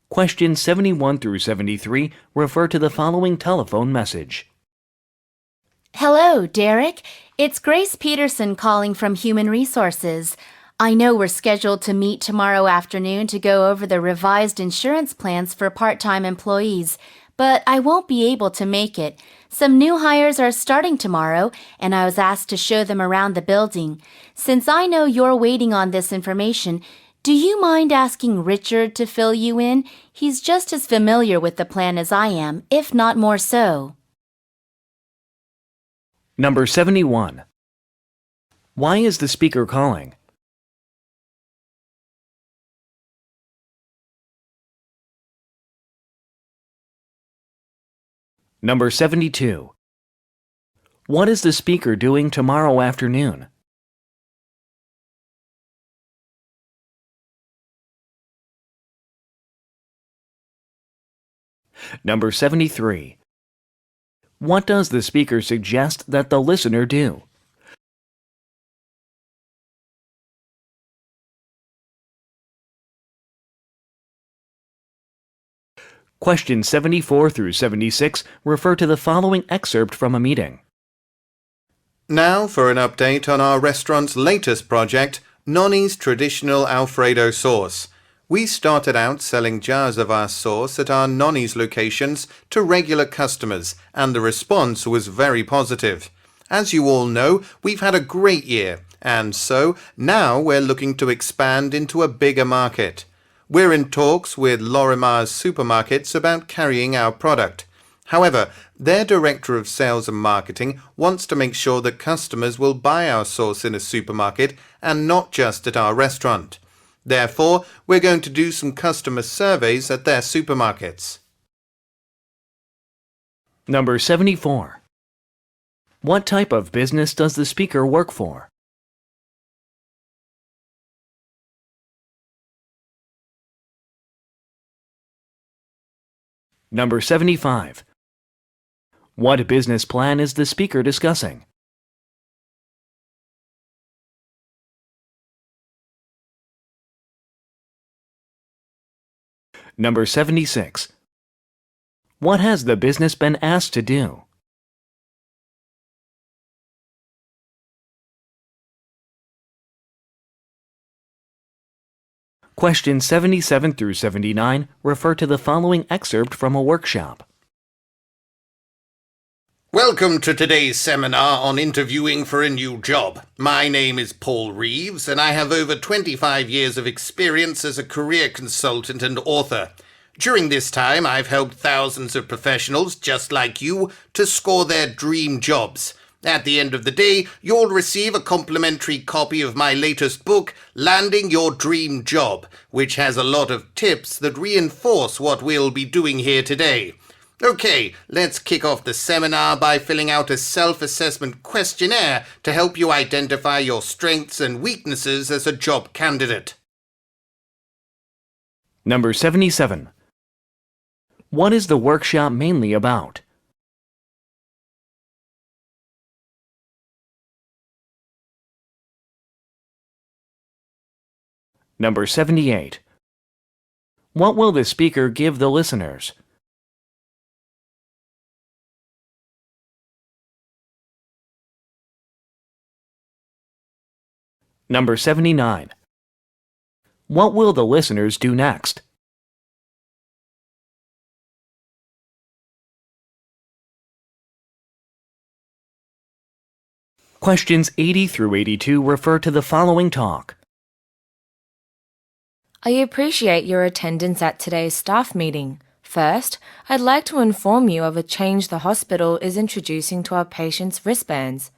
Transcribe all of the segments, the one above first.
Questions 71 through 73 refer to the following telephone message. Hello, Derek. It's Grace Peterson calling from Human Resources. I know we're scheduled to meet tomorrow afternoon to go over the revised insurance plans for part-time employees, but I won't be able to make it. Some new hires are starting tomorrow, and I was asked to show them around the building. Since I know you're waiting on this information, do you mind asking Richard to fill you in? He's just as familiar with the plan as I am, if not more so. Number 71. Why is the speaker calling? Number 72. What is the speaker doing tomorrow afternoon? Number 73. What does the speaker suggest that the listener do? Questions 74 through 76 refer to the following excerpt from a meeting. Now for an update on our restaurant's latest project, Nonnie's Traditional Alfredo Sauce. We started out selling jars of our sauce at our Nonnie's locations to regular customers, and the response was very positive. As you all know, we've had a great year, and so now we're looking to expand into a bigger market. We're in talks with Lorimer's supermarkets about carrying our product. However, their Director of Sales and Marketing wants to make sure that customers will buy our sauce in a supermarket and not just at our restaurant. Therefore, we're going to do some customer surveys at their supermarkets. Number 74. What type of business does the speaker work for? Number 75. What business plan is the speaker discussing? Number 76. What has the business been asked to do? Questions 77 through 79 refer to the following excerpt from a workshop. Welcome to today's seminar on interviewing for a new job. My name is Paul Reeves, and I have over 25 years of experience as a career consultant and author. During this time, I've helped thousands of professionals just like you to score their dream jobs. At the end of the day, you'll receive a complimentary copy of my latest book, Landing Your Dream Job, which has a lot of tips that reinforce what we'll be doing here today. Okay, let's kick off the seminar by filling out a self-assessment questionnaire to help you identify your strengths and weaknesses as a job candidate. Number 77. What is the workshop mainly about? Number 78. What will the speaker give the listeners? Number 79. What will the listeners do next? Questions 80 through 82 refer to the following talk. I appreciate your attendance at today's staff meeting. First, I'd like to inform you of a change the hospital is introducing to our patients' wristbands.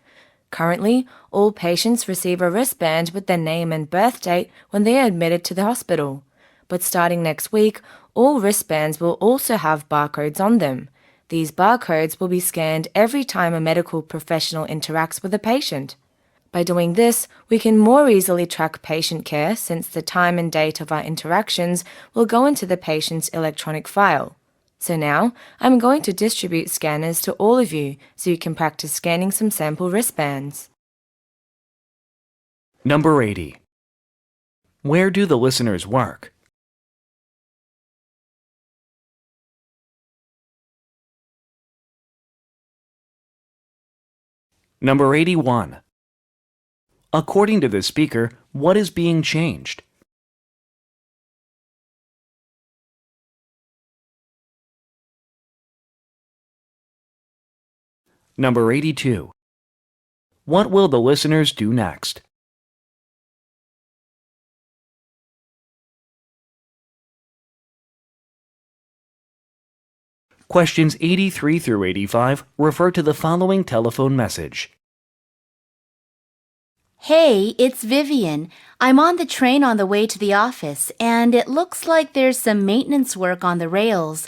Currently, all patients receive a wristband with their name and birth date when they are admitted to the hospital. But starting next week, all wristbands will also have barcodes on them. These barcodes will be scanned every time a medical professional interacts with a patient. By doing this, we can more easily track patient care since the time and date of our interactions will go into the patient's electronic file. So now, I'm going to distribute scanners to all of you so you can practice scanning some sample wristbands. Number 80. Where do the listeners work? Number 81. According to the speaker, what is being changed? Number 82. What will the listeners do next? Questions 83 through 85 refer to the following telephone message. Hey, it's Vivian. I'm on the train on the way to the office, and it looks like there's some maintenance work on the rails.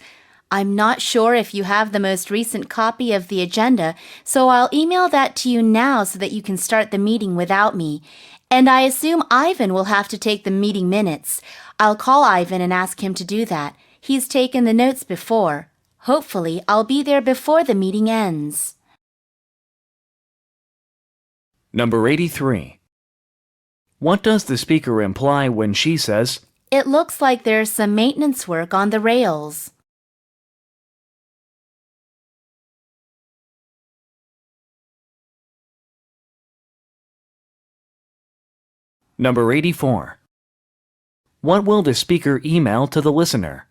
I'm not sure if you have the most recent copy of the agenda, so I'll email that to you now so that you can start the meeting without me. And I assume Ivan will have to take the meeting minutes. I'll call Ivan and ask him to do that. He's taken the notes before. Hopefully, I'll be there before the meeting ends. Number 83. What does the speaker imply when she says, It looks like there's some maintenance work on the rails. Number 84. What will the speaker email to the listener?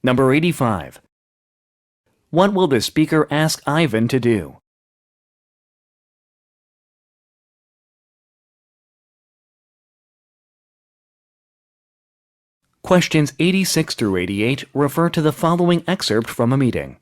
Number 85. What will the speaker ask Ivan to do? Questions 86 through 88 refer to the following excerpt from a meeting.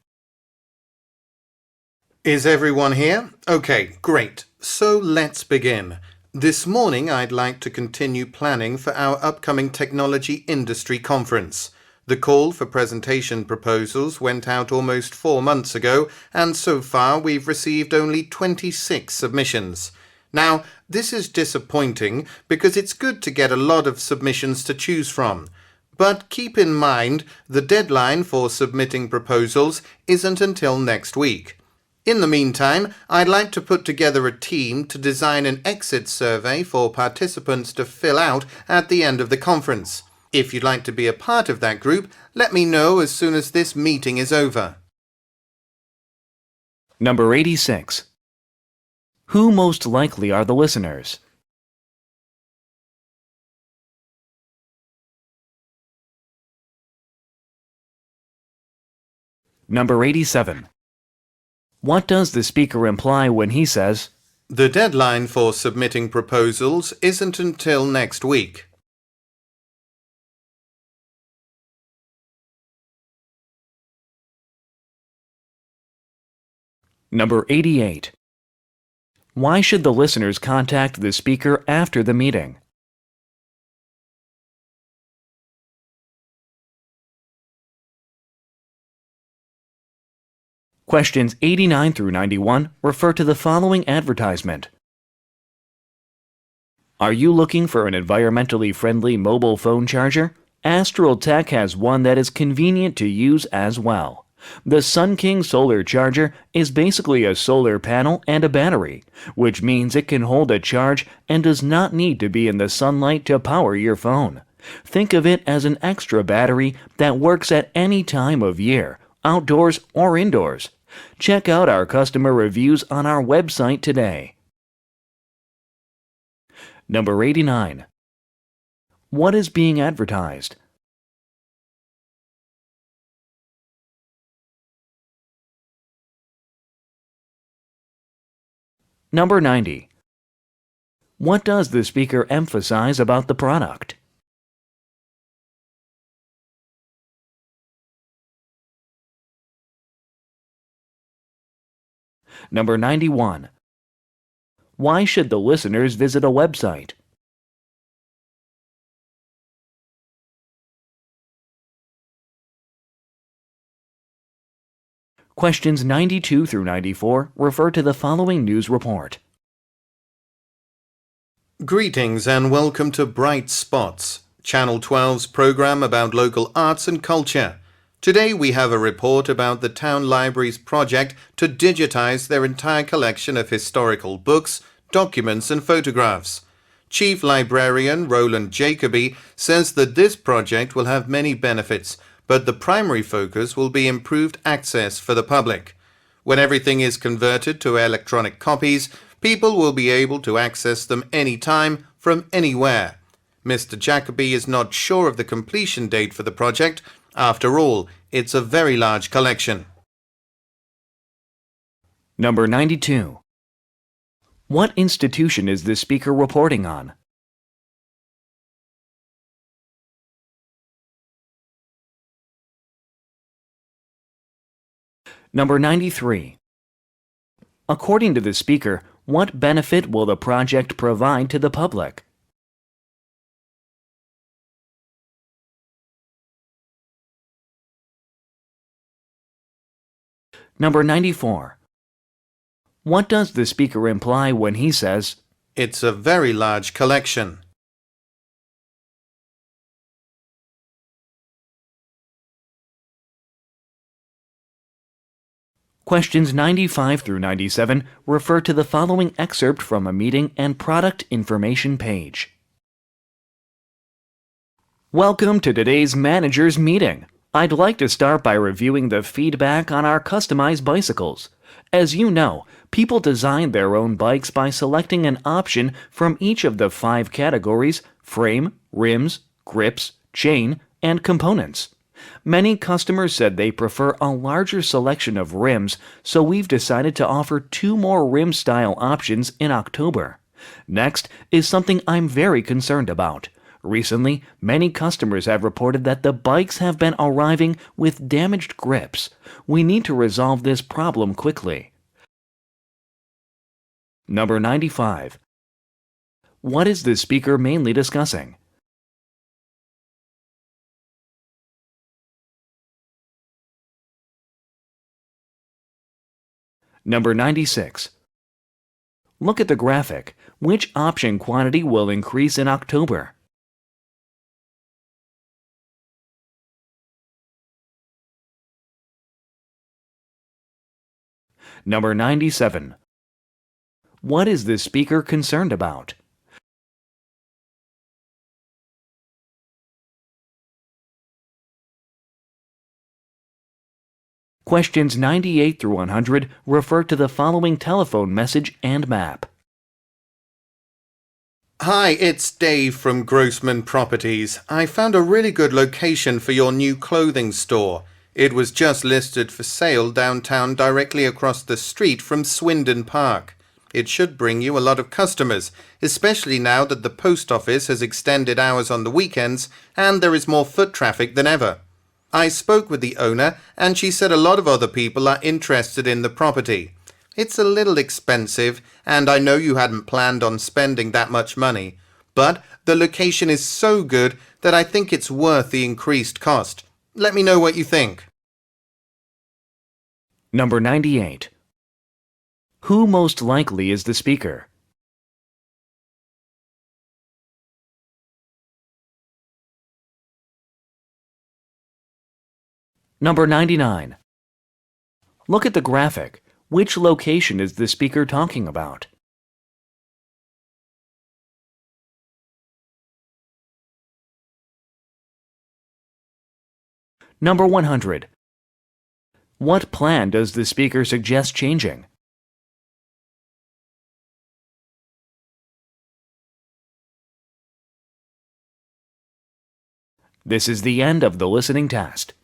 Is everyone here? Okay, great. So let's begin. This morning I'd like to continue planning for our upcoming technology industry conference. The call for presentation proposals went out almost 4 months ago, and so far we've received only 26 submissions. Now, this is disappointing because it's good to get a lot of submissions to choose from. But keep in mind, the deadline for submitting proposals isn't until next week. In the meantime, I'd like to put together a team to design an exit survey for participants to fill out at the end of the conference. If you'd like to be a part of that group, let me know as soon as this meeting is over. Number 86. Who most likely are the listeners? Number 87. What does the speaker imply when he says, The deadline for submitting proposals isn't until next week. Number 88. Why should the listeners contact the speaker after the meeting? Questions 89 through 91 refer to the following advertisement. Are you looking for an environmentally friendly mobile phone charger? Astral Tech has one that is convenient to use as well. The Sun King solar charger is basically a solar panel and a battery, which means it can hold a charge and does not need to be in the sunlight to power your phone. Think of it as an extra battery that works at any time of year, outdoors or indoors. Check out our customer reviews on our website today. Number 89. What is being advertised? Number 90. What does the speaker emphasize about the product? Number 91. Why should the listeners visit a website? Questions 92 through 94 refer to the following news report. Greetings and welcome to Bright Spots, Channel 12's program about local arts and culture. Today we have a report about the town library's project to digitize their entire collection of historical books, documents and photographs. Chief Librarian Roland Jacoby says that this project will have many benefits, but the primary focus will be improved access for the public. When everything is converted to electronic copies, people will be able to access them anytime, from anywhere. Mr. Jacoby is not sure of the completion date for the project. After all, it's a very large collection. Number 92. What institution is this speaker reporting on? Number 93. According to the speaker, what benefit will the project provide to the public? Number 94. What does the speaker imply when he says, It's a very large collection? Questions 95 through 97 refer to the following excerpt from a meeting and product information page. Welcome to today's manager's meeting. I'd like to start by reviewing the feedback on our customized bicycles. As you know, people design their own bikes by selecting an option from each of the 5 categories: frame, rims, grips, chain, and components. Many customers said they prefer a larger selection of rims, so we've decided to offer 2 more rim-style options in October. Next is something I'm very concerned about. Recently, many customers have reported that the bikes have been arriving with damaged grips. We need to resolve this problem quickly. Number 95. What is the speaker mainly discussing? Number 96. Look at the graphic. Which option quantity will increase in October? Number 97. What is the speaker concerned about? Questions 98 through 100 refer to the following telephone message and map. Hi, it's Dave from Grossman Properties. I found a really good location for your new clothing store. It was just listed for sale downtown directly across the street from Swindon Park. It should bring you a lot of customers, especially now that the post office has extended hours on the weekends and there is more foot traffic than ever. I spoke with the owner and she said a lot of other people are interested in the property. It's a little expensive and I know you hadn't planned on spending that much money, but the location is so good that I think it's worth the increased cost. Let me know what you think. Number 98. Who most likely is the speaker? Number 99. Look at the graphic. Which location is the speaker talking about? Number 100. What plan does the speaker suggest changing? This is the end of the listening test.